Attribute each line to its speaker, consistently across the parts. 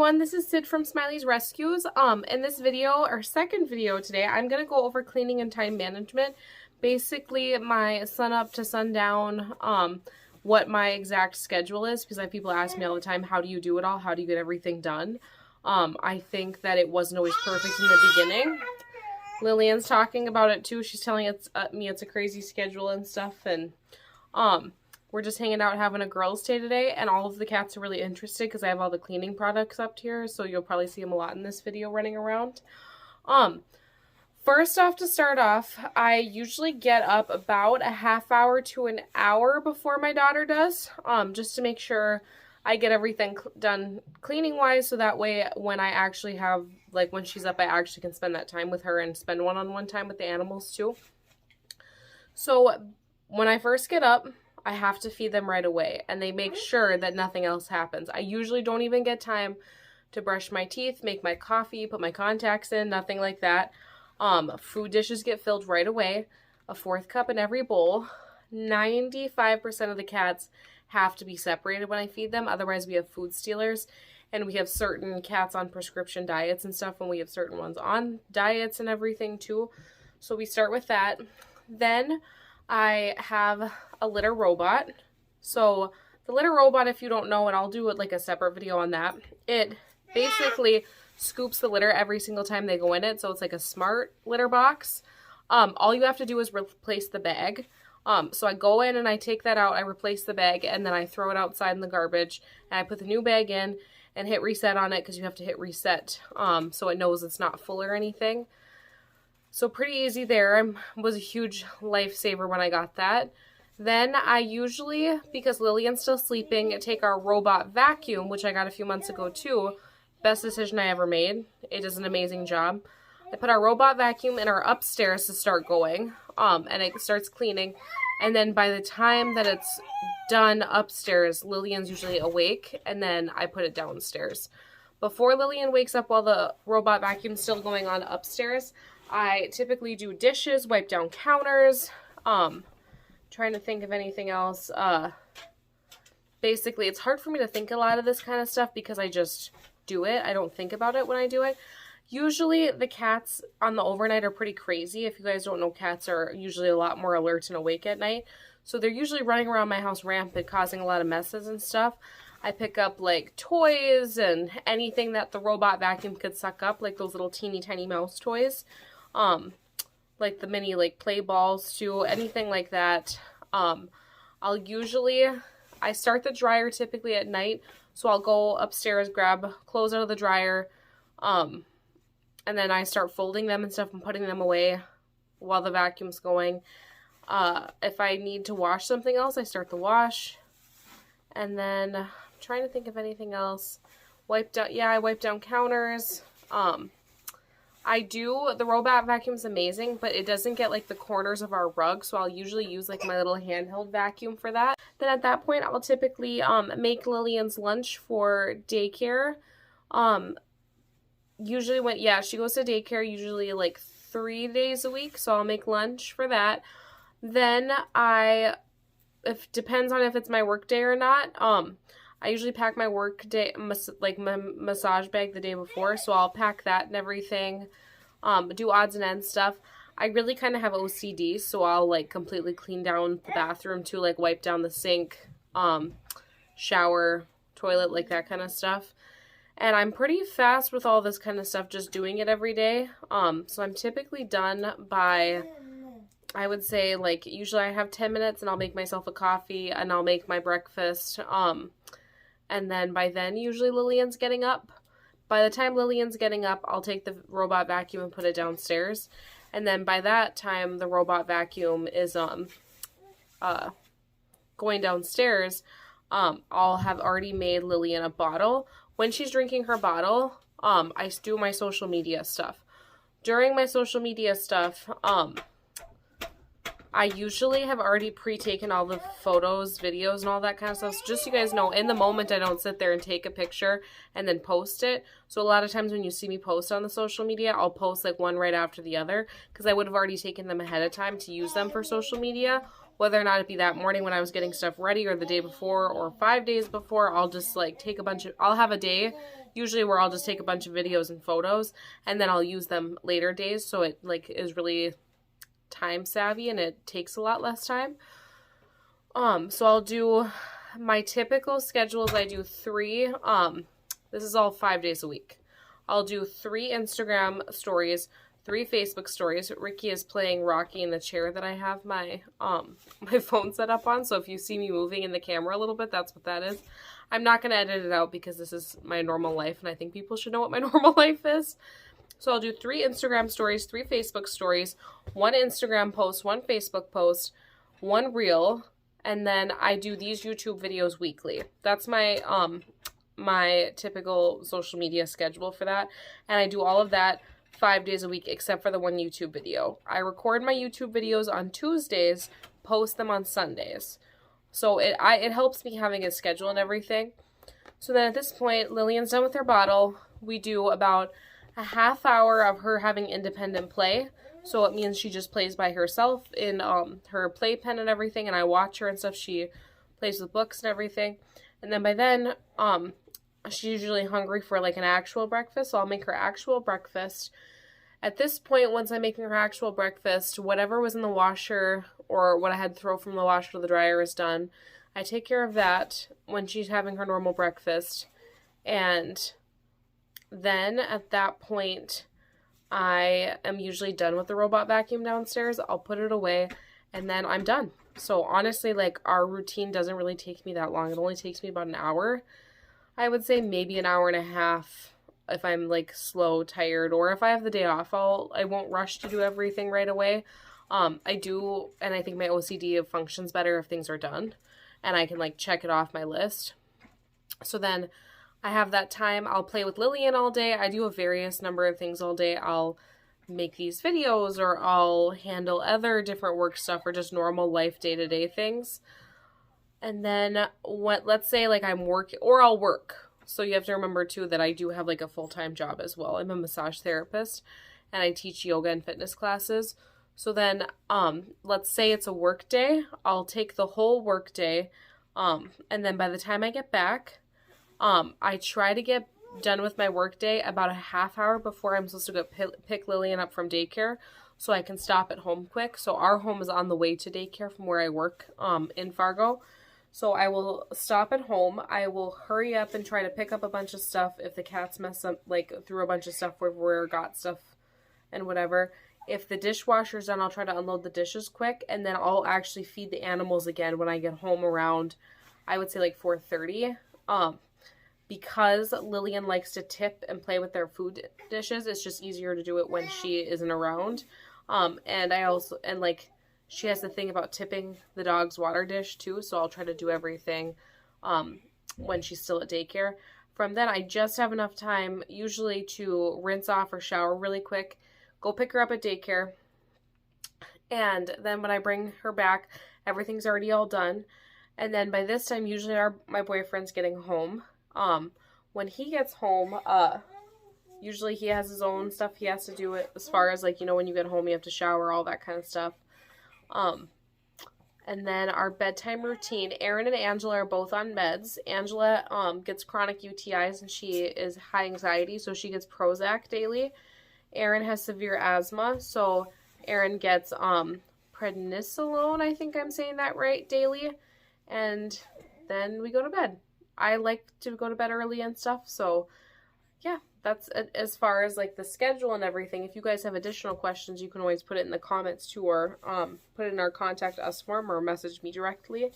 Speaker 1: everyone, this is Sid from Smiley's Rescues. In this video, or second video today, I'm going to go over cleaning and time management. Basically, my sun up to sundown, what my exact schedule is, because I have people ask me all the time, how do you do it all? How do you get everything done? I think that it wasn't always perfect in the beginning. Lillian's talking about it too. She's telling me it's a crazy schedule and stuff, and we're just hanging out having a girls' day today, and all of the cats are really interested because I have all the cleaning products up here, so you'll probably see them a lot in this video running around. First off, to start off, I usually get up about a half hour to an hour before my daughter does, just to make sure I get everything done cleaning-wise, so that way when I actually have, like when she's up, I actually can spend that time with her and spend one-on-one time with the animals too. So when I first get up, I have to feed them right away, and they make sure that nothing else happens. I usually don't even get time to brush my teeth, make my coffee, put my contacts in, nothing like that. Food dishes get filled right away, a 4th cup in every bowl. 95% of the cats have to be separated when I feed them, otherwise we have food stealers, and we have certain cats on prescription diets and stuff, and we have certain ones on diets and everything too. So we start with that. Then I have a litter robot. So the litter robot, if you don't know, and I'll do it like a separate video on that, it basically scoops the litter every single time they go in it. So it's like a smart litter box. All you have to do is replace the bag. So I go in and I take that out, I replace the bag, and then I throw it outside in the garbage, and I put the new bag in and hit reset on it, because you have to hit reset so it knows it's not full or anything. So pretty easy there. I was a huge lifesaver when I got that. Then I usually, because Lillian's still sleeping, take our robot vacuum, which I got a few months ago too. Best decision I ever made. It does an amazing job. I put our robot vacuum in our upstairs to start going, and it starts cleaning. And then by the time that it's done upstairs, Lillian's usually awake, and then I put it downstairs. Before Lillian wakes up while the robot vacuum's still going on upstairs, I typically do dishes, wipe down counters, trying to think of anything else. Basically, it's hard for me to think a lot of this kind of stuff because I just do it. I don't think about it when I do it. Usually, the cats on the overnight are pretty crazy. If you guys don't know, cats are usually a lot more alert and awake at night. So they're usually running around my house rampant, causing a lot of messes and stuff. I pick up like toys and anything that the robot vacuum could suck up, like those little teeny tiny mouse toys. Like the mini like play balls too, anything like that. I start the dryer typically at night, so I'll go upstairs, grab clothes out of the dryer, and then I start folding them and stuff and putting them away while the vacuum's going. If I need to wash something else, I start the wash, and then I'm trying to think of anything else. I wipe down counters. The robot vacuum's amazing, but it doesn't get like the corners of our rug, so I'll usually use like my little handheld vacuum for that. Then at that point, I'll typically make Lillian's lunch for daycare. Usually she goes to daycare usually like 3 days a week, so I'll make lunch for that. Then depends on if it's my work day or not. I usually pack my work day, like my massage bag the day before, so I'll pack that and everything, do odds and ends stuff. I really kind of have OCD, so I'll like completely clean down the bathroom too, like wipe down the sink, shower, toilet, like that kind of stuff. And I'm pretty fast with all this kind of stuff, just doing it every day. So I'm typically done by, I would say, like, usually I have 10 minutes and I'll make myself a coffee and I'll make my breakfast. And then by then, usually Lillian's getting up. By the time Lillian's getting up, I'll take the robot vacuum and put it downstairs. And then by that time, the robot vacuum is going downstairs. I'll have already made Lillian a bottle. When she's drinking her bottle, I do my social media stuff. During my social media stuff, I usually have already pre-taken all the photos, videos, and all that kind of stuff. So just so you guys know, in the moment, I don't sit there and take a picture and then post it. So a lot of times when you see me post on the social media, I'll post like one right after the other, because I would have already taken them ahead of time to use them for social media. whether or not it be that morning when I was getting stuff ready or the day before or 5 days before. I'll just like take a bunch of, I'll have a day usually where I'll just take a bunch of videos and photos, and then I'll use them later days, so it like is really time savvy and it takes a lot less time. So I'll do my typical schedules. I do 3, this is all 5 days a week. I'll do 3 Instagram stories, 3 Facebook stories. Ricky is playing Rocky in the chair that I have my my phone set up on, so if you see me moving in the camera a little bit, that's what that is. I'm not going to edit it out because this is my normal life, and I think people should know what my normal life is. So I'll do 3 Instagram stories, 3 Facebook stories, 1 Instagram post, 1 Facebook post, 1 reel, and then I do these YouTube videos weekly. That's my my typical social media schedule for that, and I do all of that 5 days a week except for the 1 YouTube video. I record my YouTube videos on Tuesdays, post them on Sundays. So it helps me having a schedule and everything. So then at this point, Lillian's done with her bottle. We do about a half hour of her having independent play. So it means she just plays by herself in her playpen and everything, and I watch her and stuff. She plays with books and everything. And then by then, she's usually hungry for like an actual breakfast, so I'll make her actual breakfast. At this point, once I'm making her actual breakfast, whatever was in the washer or what I had to throw from the washer to the dryer is done. I take care of that when she's having her normal breakfast. And then at that point, I am usually done with the robot vacuum downstairs. I'll put it away and then I'm done. So honestly, like, our routine doesn't really take me that long. It only takes me about an hour. I would say maybe an hour and a half if I'm like slow, tired, or if I have the day off. I won't rush to do everything right away. I do, and I think my OCD functions better if things are done and I can like check it off my list. So then I have that time. I'll play with Lillian all day. I do a various number of things all day. I'll make these videos, or I'll handle other different work stuff, or just normal life day-to-day things. And then let's say like I'm working, or I'll work. So you have to remember too that I do have like a full-time job as well. I'm a massage therapist and I teach yoga and fitness classes. So then let's say it's a work day. I'll take the whole work day, and then by the time I get back, I try to get done with my work day about a half hour before I'm supposed to go pick Lillian up from daycare, so I can stop at home quick. So our home is on the way to daycare from where I work in Fargo. So I will stop at home. I will hurry up and try to pick up a bunch of stuff if the cats mess up, like threw a bunch of stuff where got stuff and whatever. If the dishwasher's done, I'll try to unload the dishes quick, and then I'll actually feed the animals again when I get home around, I would say like 4:30. Because Lillian likes to tip and play with their food dishes, it's just easier to do it when she isn't around. And like, she has the thing about tipping the dog's water dish too, so I'll try to do everything when she's still at daycare. From then, I just have enough time usually to rinse off or shower really quick, go pick her up at daycare, and then when I bring her back, everything's already all done. And then by this time, usually my boyfriend's getting home. When he gets home, usually he has his own stuff he has to do it as far as like, you know, when you get home, you have to shower, all that kind of stuff. And then our bedtime routine, Erin and Angela are both on meds. Angela, gets chronic UTIs and she is high anxiety, so she gets Prozac daily. Erin has severe asthma, so Erin gets, prednisolone, I think I'm saying that right, daily. And then we go to bed. I like to go to bed early and stuff, so yeah, that's as far as like the schedule and everything. If you guys have additional questions, you can always put it in the comments too, or put it in our contact us form, or message me directly. I'm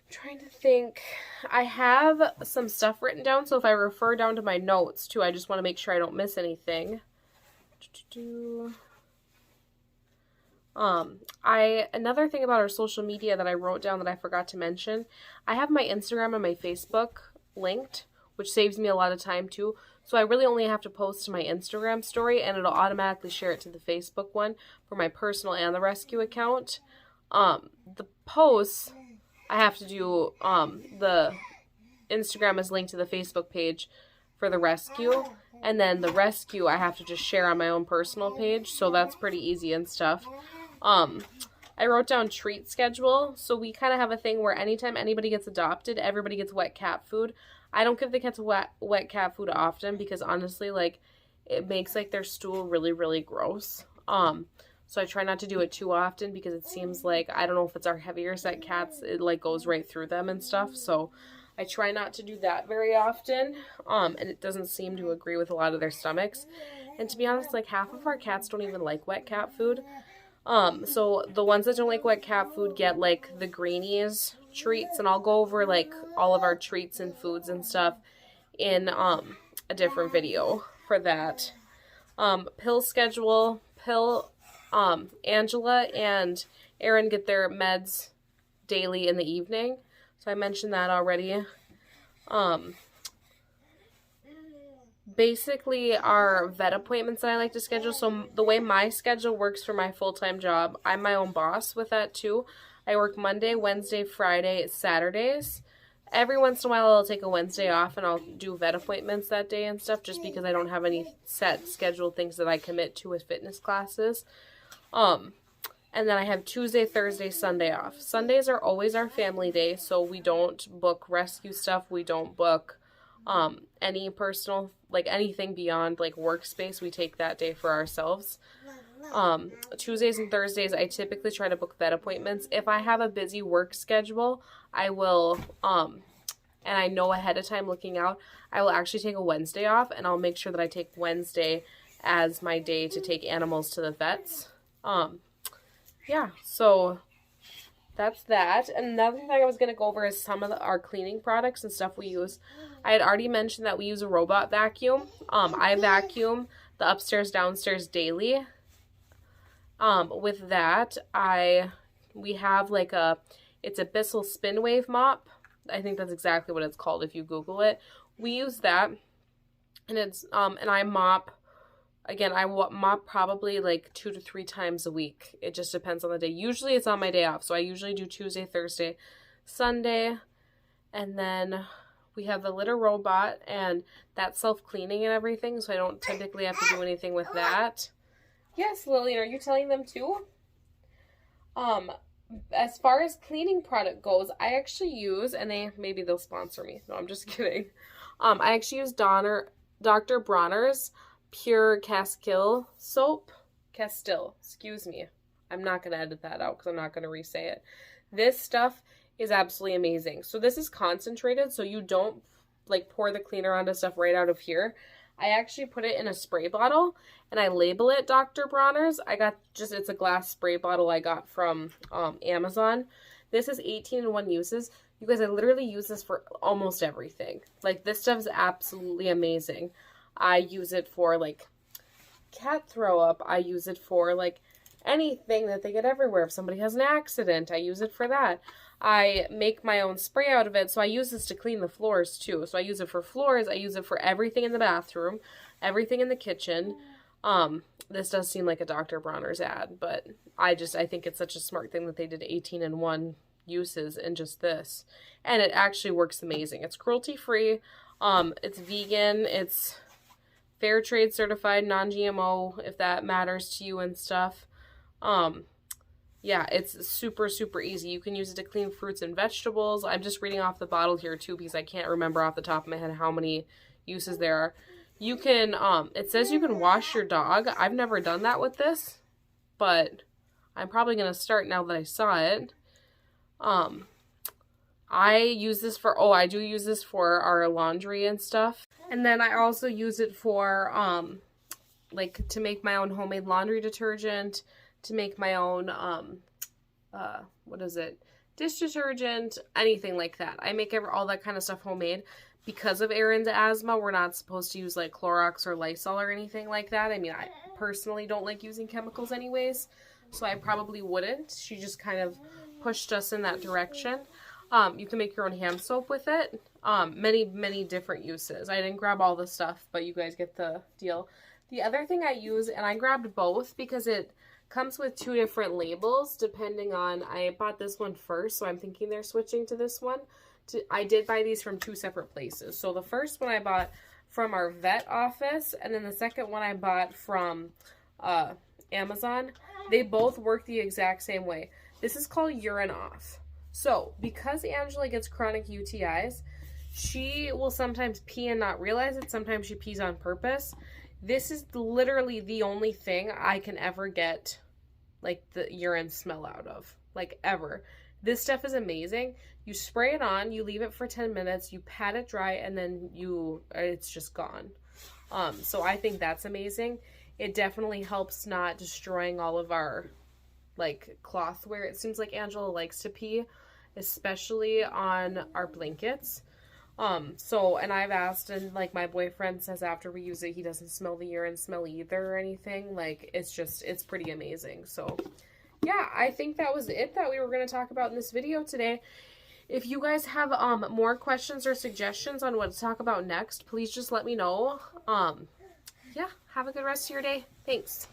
Speaker 1: trying to think. I have some stuff written down, so if I refer down to my notes too, I just want to make sure I don't miss anything. Another thing about our social media that I wrote down that I forgot to mention, I have my Instagram and my Facebook linked, which saves me a lot of time too. So I really only have to post to my Instagram story and it'll automatically share it to the Facebook one for my personal and the rescue account. The posts I have to do, the Instagram is linked to the Facebook page for the rescue, and then the rescue I have to just share on my own personal page, so that's pretty easy and stuff. I wrote down treat schedule. So we kind of have a thing where anytime anybody gets adopted, everybody gets wet cat food. I don't give the cats wet cat food often because honestly, like, it makes like their stool really, really gross. So I try not to do it too often because it seems like, I don't know if it's our heavier set cats, it like goes right through them and stuff. So I try not to do that very often. And it doesn't seem to agree with a lot of their stomachs. And to be honest, like half of our cats don't even like wet cat food. So the ones that don't like wet cat food get like the greenies treats, and I'll go over like all of our treats and foods and stuff in a different video for that. Pill schedule, Angela and Aaron get their meds daily in the evening. So I mentioned that already. Basically our vet appointments that I like to schedule. So the way my schedule works for my full-time job, I'm my own boss with that too. I work Monday, Wednesday, Friday, Saturdays. Every once in a while I'll take a Wednesday off and I'll do vet appointments that day and stuff just because I don't have any set scheduled things that I commit to with fitness classes. And then I have Tuesday, Thursday, Sunday off. Sundays are always our family day, so we don't book rescue stuff. We don't book any personal, like anything beyond like workspace. We take that day for ourselves. Tuesdays and Thursdays, I typically try to book vet appointments. If I have a busy work schedule, I will, and I know ahead of time looking out, I will actually take a Wednesday off, and I'll make sure that I take Wednesday as my day to take animals to the vets. Yeah, so that's that. And another thing I was going to go over is some of our cleaning products and stuff we use. I had already mentioned that we use a robot vacuum. I vacuum the upstairs, downstairs daily. With that, we have like it's a Bissell spin wave mop. I think that's exactly what it's called if you Google it. We use that, and it's, and I mop. Again, I mop probably like 2 to 3 times a week. It just depends on the day. Usually it's on my day off. So I usually do Tuesday, Thursday, Sunday. And then we have the litter robot, and that's self-cleaning and everything. So I don't typically have to do anything with that. Yes, Lillian, are you telling them too? As far as cleaning product goes, I actually use, and maybe they'll sponsor me. No, I'm just kidding. I actually use Dr. Bronner's Pure Castile soap. Castile, excuse me. I'm not going to edit that out because I'm not going to re-say it. This stuff is absolutely amazing. So this is concentrated, so you don't like pour the cleaner onto stuff right out of here. I actually put it in a spray bottle, and I label it Dr. Bronner's. It's a glass spray bottle I got from Amazon. This is 18-in-1 uses. You guys, I literally use this for almost everything. Like, this stuff is absolutely amazing. I use it for, like, cat throw up. I use it for, like, anything that they get everywhere. If somebody has an accident, I use it for that. I make my own spray out of it, so I use this to clean the floors, too. So I use it for floors. I use it for everything in the bathroom, everything in the kitchen. This does seem like a Dr. Bronner's ad, but I think it's such a smart thing that they did 18-in-1 uses in just this. And it actually works amazing. It's cruelty-free. It's vegan. It's fair trade certified, non-GMO, if that matters to you and stuff. Yeah, it's super, super easy. You can use it to clean fruits and vegetables. I'm just reading off the bottle here too because I can't remember off the top of my head how many uses there are. You can, it says you can wash your dog. I've never done that with this, but I'm probably going to start now that I saw it. I use this for, I do use this for our laundry and stuff. And then I also use it for, like, to make my own homemade laundry detergent, to make my own, dish detergent, anything like that. I make all that kind of stuff homemade. Because of Aaron's asthma, we're not supposed to use, like, Clorox or Lysol or anything like that. I mean, I personally don't like using chemicals anyways, so I probably wouldn't. She just kind of pushed us in that direction. You can make your own hand soap with it. Many, many different uses. I didn't grab all the stuff, but you guys get the deal. The other thing I use, and I grabbed both because it comes with 2 different labels depending on, I bought this one first, so I'm thinking they're switching to this one. I did buy these from 2 separate places. So the first one I bought from our vet office, and then the second one I bought from Amazon. They both work the exact same way. This is called Urine Off. So, because Angela gets chronic UTIs, she will sometimes pee and not realize it. Sometimes she pees on purpose. This is literally the only thing I can ever get, like, the urine smell out of. Like, ever. This stuff is amazing. You spray it on, you leave it for 10 minutes, you pat it dry, and then it's just gone. So I think that's amazing. It definitely helps not destroying all of our, like, cloth where it seems like Angela likes to pee, especially on our blankets. And I've asked, and like my boyfriend says after we use it, he doesn't smell the urine smell either or anything. Like, it's pretty amazing. So yeah, I think that was it that we were going to talk about in this video today. If you guys have more questions or suggestions on what to talk about next, please just let me know. Yeah, have a good rest of your day. Thanks.